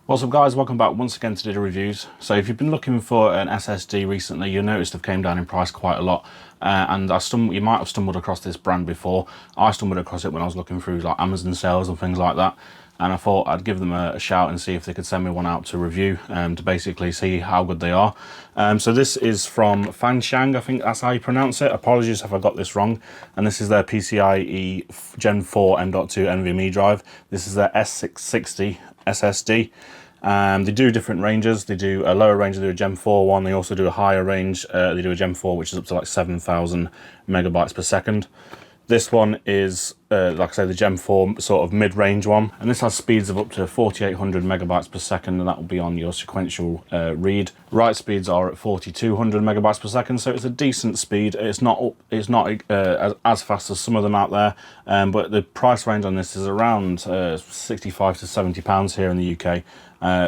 What's up guys, welcome back once again to the reviews. So if you've been looking for an SSD recently, you'll notice they've came down in price quite a lot. And you might have stumbled across this brand before. I stumbled across it when I was looking through like Amazon sales and things like that. And I thought I'd give them a shout and see if they could send me one out to review, to basically see how good they are. So this is from Fanxiang, I think that's how you pronounce it. Apologies if I got this wrong. And this is their PCIe Gen4 M.2 NVMe drive. This is their S660 SSD. They do different ranges. They do a lower range, they do a Gen4 one. They also do a higher range. They do a Gen4, which is up to like 7,000 megabytes per second. This one is, like I say, the Gen4 sort of mid-range one. And this has speeds of up to 4,800 megabytes per second, and that will be on your sequential read. Write speeds are at 4,200 megabytes per second, so it's a decent speed. It's not as fast as some of them out there, but the price range on this is around 65 to 70 pounds here in the UK.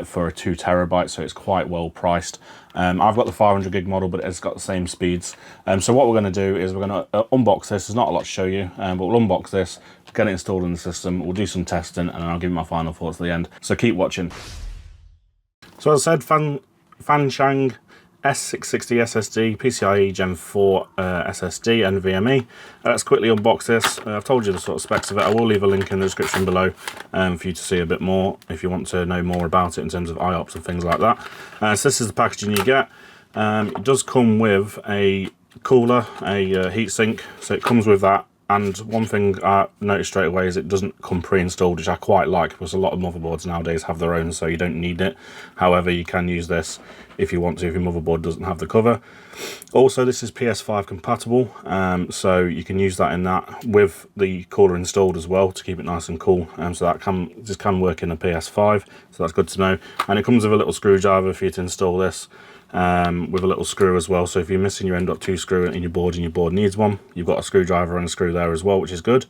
For a 2 terabyte, so it's quite well priced. I've got the 500 gig model, but it's got the same speeds. So what we're going to do is we're going to unbox this. There's not a lot to show you, but we'll unbox this, get it installed in the system, we'll do some testing, and then I'll give you my final thoughts at the end. So keep watching. So as I said, Fanxiang S660 SSD, PCIe Gen4 SSD NVMe. Let's quickly unbox this. I've told you the sort of specs of it. I will leave a link in the description below for you to see a bit more if you want to know more about it in terms of IOPS and things like that. So this is the packaging you get. It does come with a cooler, a heatsink, so it comes with that. And one thing I noticed straight away is it doesn't come pre-installed, which I quite like, because a lot of motherboards nowadays have their own, so you don't need it. However, you can use this if you want to, if your motherboard doesn't have the cover. Also, this is Ps5 compatible, so you can use that in that with the cooler installed as well to keep it nice and cool. So that can work in a Ps5, so that's good to know. And it comes with a little screwdriver for you to install this. With a little screw as well, so if you're missing your M.2 screw in your board and your board needs one, you've got a screwdriver and a screw there as well, which is good.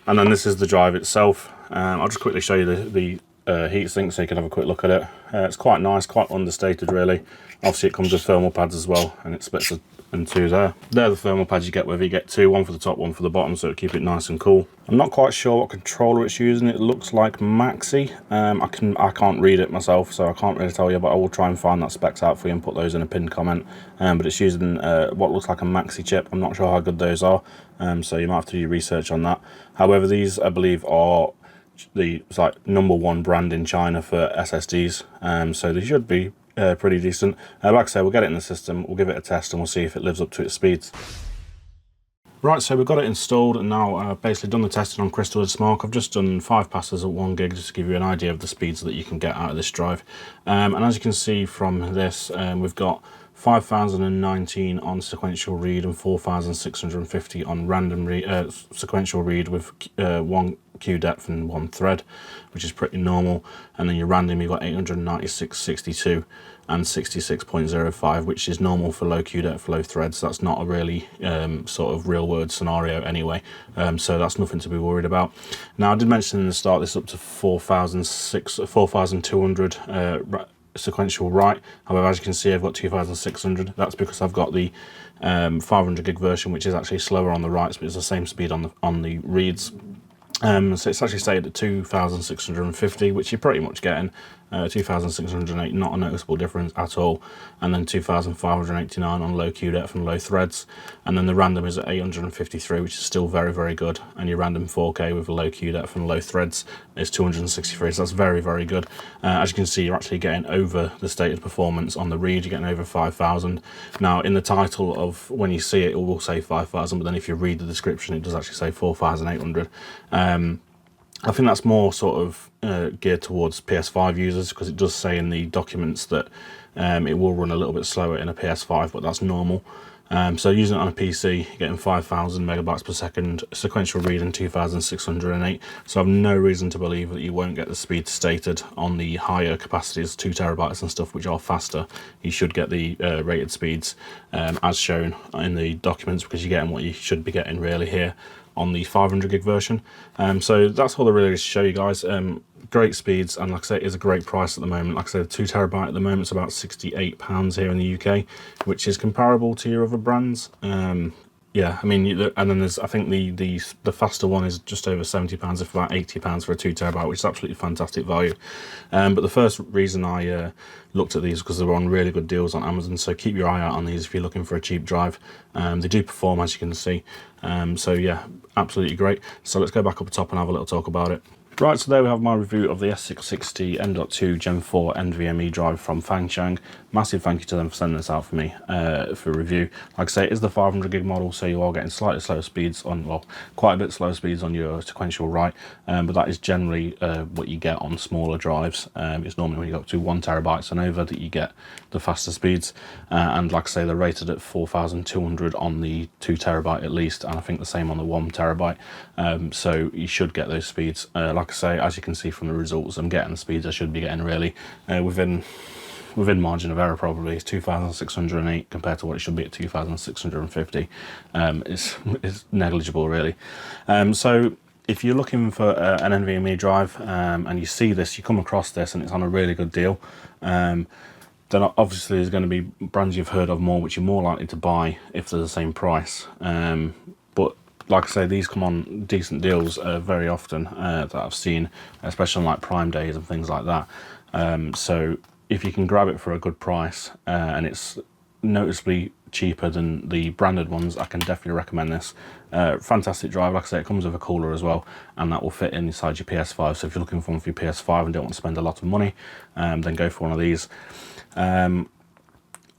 And then this is the drive itself. I'll just quickly show you the heatsink so you can have a quick look at it. It's quite nice, quite understated really. Obviously it comes with thermal pads as well, and it splits in two there. They're the thermal pads you get with. You get two, one for the top, one for the bottom, so it'll keep it nice and cool. I'm not quite sure what controller it's using. It looks like Maxi. I can't read it myself, so I can't really tell you, but I will try and find that specs out for you and put those in a pinned comment. But it's using what looks like a Maxi chip. I'm not sure how good those are, so you might have to do your research on that. However, these I believe are the like #1 brand in China for SSDs, so they should be pretty decent. Like I say, we'll get it in the system, we'll give it a test, and we'll see if it lives up to its speeds. Right, so we've got it installed, and now I've basically done the testing on Crystal Smoke. I've just done 5 passes at 1 gig just to give you an idea of the speeds that you can get out of this drive. And as you can see from this, we've got 5,019 on sequential read and 4,650 on random sequential read with 1 queue depth and 1 thread, which is pretty normal. And then your random, you've got 896.62 and 66.05, which is normal for low queue depth, low threads. That's not a really sort of real world scenario anyway, so that's nothing to be worried about. Now, I did mention in the start this up to 4,200 sequential write. However, as you can see, I've got 2,600. That's because I've got the 500 gig version, which is actually slower on the writes, but it's the same speed on the reads. So it's actually stated at 2,650, which you're pretty much getting. 2,608, not a noticeable difference at all. And then 2,589 on low queue depth and low threads. And then the random is at 853, which is still very, very good. And your random 4K with a low queue depth and low threads is 263, so that's very, very good. As you can see, you're actually getting over the stated performance on the read. You're getting over 5,000. Now, in the title of when you see it, it will say 5,000, but then if you read the description, it does actually say 4,800. I think that's more sort of geared towards PS5 users, because it does say in the documents that it will run a little bit slower in a PS5, but that's normal. So using it on a PC, you're getting 5,000 megabytes per second sequential read and 2,608. So I have no reason to believe that you won't get the speed stated on the higher capacities, 2 terabytes and stuff, which are faster. You should get the rated speeds as shown in the documents, because you're getting what you should be getting really here on the 500 gig version. So that's all there really is to show you guys. Great speeds, and like I say, it is a great price at the moment. Like I said, 2 terabyte at the moment is about £68 here in the UK, which is comparable to your other brands. Yeah, I mean, and then there's, I think the faster one is just over £70, if about £80 for a 2 TB, which is absolutely fantastic value. But the first reason I looked at these because they were on really good deals on Amazon. So keep your eye out on these if you're looking for a cheap drive. They do perform, as you can see. So yeah, absolutely great. So let's go back up the top and have a little talk about it. Right, so there we have my review of the S660 M.2 Gen4 NVMe drive from Fanxiang. Massive thank you to them for sending this out for me for review. Like I say, it is the 500 gig model, so you are getting slightly slower speeds on, well, quite a bit slower speeds on your sequential write, but that is generally what you get on smaller drives. It's normally when you go up to 1 TB and over that you get the faster speeds, and like I say, they're rated at 4,200 on the 2 TB at least, and I think the same on the 1 TB. So you should get those speeds. Like I say, as you can see from the results, I'm getting the speeds I should be getting really within margin of error. Probably it's 2,608 compared to what it should be at 2,650. It's negligible really. So if you're looking for an NVMe drive and you see this, you come across this and it's on a really good deal, then obviously there's going to be brands you've heard of more, which you're more likely to buy if they're the same price. But like I say, these come on decent deals very often that I've seen, especially on like Prime days and things like that. So if you can grab it for a good price and it's noticeably cheaper than the branded ones, I can definitely recommend this. Fantastic drive. Like I say, it comes with a cooler as well, and that will fit inside your PS5. So if you're looking for one for your PS5 and don't want to spend a lot of money, then go for one of these.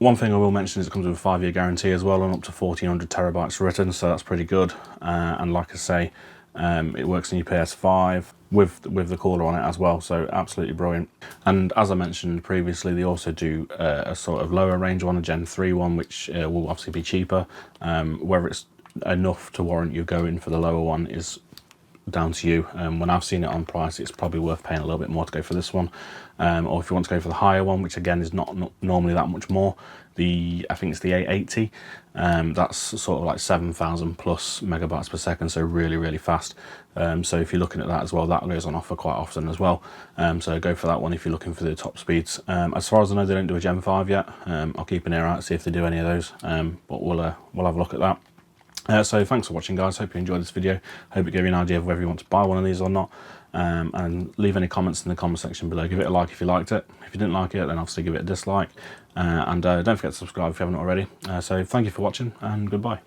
One thing I will mention is it comes with a 5-year guarantee as well, and up to 1,400 terabytes written, so that's pretty good. And like I say, it works on your PS5 with the cooler on it as well, so absolutely brilliant. And as I mentioned previously, they also do a sort of lower range one, a Gen 3 one, which will obviously be cheaper. Whether it's enough to warrant you going for the lower one is down to you. When I've seen it on price, it's probably worth paying a little bit more to go for this one, or if you want to go for the higher one, which again is not normally that much more, I think it's the 880, that's sort of like 7,000 plus megabytes per second, so really fast. So if you're looking at that as well, that goes on offer quite often as well, so go for that one if you're looking for the top speeds. As far as I know, they don't do a Gen 5 yet. I'll keep an ear out, see if they do any of those, but we'll have a look at that. So thanks for watching, guys. Hope you enjoyed this video. Hope it gave you an idea of whether you want to buy one of these or not. And leave any comments in the comment section below. Give it a like if you liked it. If you didn't like it, then obviously give it a dislike. And don't forget to subscribe if you haven't already. So thank you for watching, and goodbye.